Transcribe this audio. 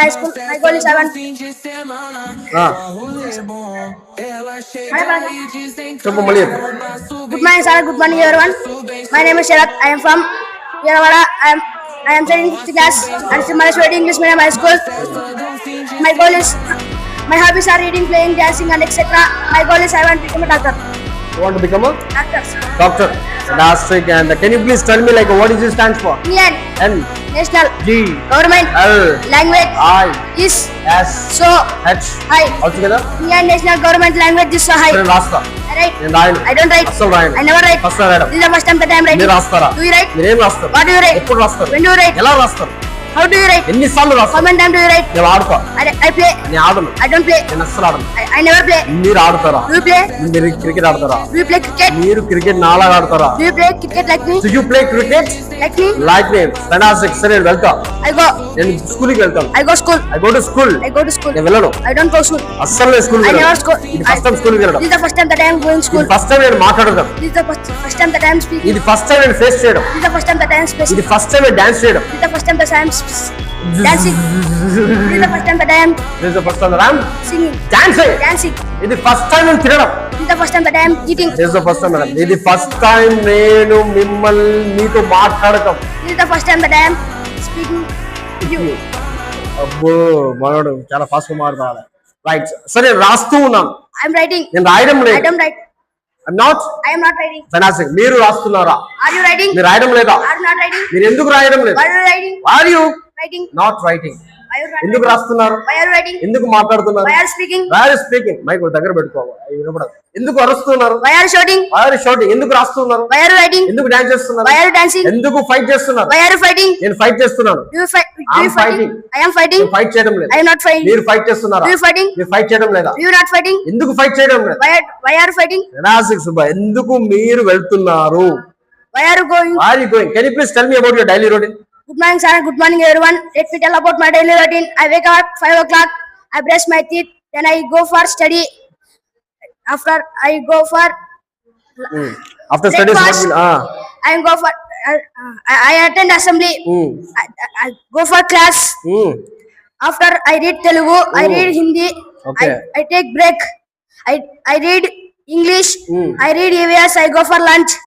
high school. My goal is 7. చెప్పు మళ్ళీ Good morning, sir. Good morning, everyone. My name is Sharat. I am from Yeravada. I am studying 5th class at Simhaleshwari English Medium High School. My goal is my hobbies are reading, playing, dancing, and etc. My goal is I want to become a doctor. You want to become a Doctor. doctor? Fantastic. And can you please tell me like what is it stands for? Indian, N national, G government, L language, I is S so H high. altogether? Indian national government language is so high. నేను రాస్తా. I write. నేను రాయను. I don't write. అస్సలు రాయను. I never write. First రాయడం. This is the first time that I am writing. మీరు రాస్తారా? Do you write? మీరేం రాస్తారు? What do you write? ఎప్పుడు రాస్తారు? When do you write? ఎలా రాస్తారు? How do you write? ఎన్నిసార్లు How రాస్తారు? many times do you write? నేను ఆడతా. I play. నేను ఆడను. I don't play. నేను అస్సలు ఆడను. I never play. మీరు ఆడతారా? Do you play? మీరు క్రికెట్ ఆడతారా? Do you play cricket? మీరు క్రికెట్ నాలా ఆడతారా? Do you play cricket like me? Do you play cricket? Like me? Like me. Fantastic. సరే నేను వెళ్తా. I go. నేను స్కూల్కి వెళ్తాను. I go school. I go to school. I go to school. నేను వెళ్ళను. I don't go school. అస్సలు నేను స్కూల్కి I never వెళ్ళను. school. ఇది ఫస్ట్ టైం స్కూల్కి వెళ్ళడం. This is the first time that I am going school. ఇది ఫస్ట్ టైం నేను మాట్లాడడం. This is the first time that I am speaking. ఇది ఫస్ట్ టైం నేను ఫేస్ చేయడం. This is the first time that I am speaking. ఇది first time నేను dance చేయడం. This is the first time that I am dancing. This is the first time that I am This is the first time that I'm singing. dancing. Dancing. ఇది first time నేను తినడం. This is the first time that I am eating. This is the first time madam. ఇది first time నేను మిమ్మల్ని మీతో మాట్లాడటం. This is the first time that I am speaking to you. అబ్బో మనోడు చాలా ఫాస్ట్ గా మాట్లాడాలి. రైట్. సరే రాస్తూ ఉన్నాను. I am writing. నేను రాయడం I లేదు. don't write. I'm not. I am not writing. ఫెనాసిక్. మీరు రాస్తున్నారా? Are you writing? మీరు రాయడం లేదా? Are you not writing? మీరు ఎందుకు రాయడం లేదు? Why are you writing? Are you Writing. Not writing? Why are you not ఎందుకు writing? రాస్తున్నారు? Why are you writing? ఎందుకు మాట్లాడుతున్నారు? Why are you speaking? Where speaking mic దగ్గర పెట్టుకోవాలి. అవి వినపడదు. ఎందుకు అరుస్తున్నారు? Why are you shouting? Where shouting. ఎందుకు రాస్తున్నారు? Why are you writing? ఎందుకు డాన్స్ చేస్తున్నారు? Why are you dancing? ఎందుకు ఫైట్ చేస్తున్నారు? Why are you fighting? నేను ఫైట్ చేస్తున్నాను. Do you fight? Do I'm you fighting? fighting. I am fighting. నేను fight చేయడం లేదు. I am not fighting. మీరు ఫైట్ చేస్తున్నారా? Do you fighting? మీరు ఫైట్ చేయడం లేదా? Do you not fighting? ఎందుకు ఫైట్ చేయడం లేదు? Why are you fighting? ఫెనాసిక్ Subba. ఎందుకు మీరు వెళ్తున్నారు? Why are you going? Where are you going? Can you please tell me about your daily routine? Good morning, sir. Good morning, everyone. Let me tell about my daily routine. I wake up at 5 o'clock. I brush my teeth. Then I go for study. After I go for After studies, what breakfast, will I go for. I attend assembly. I go for class. After I read Telugu, I read Hindi. Okay. I take break. I read English. I read EVS. I go for lunch.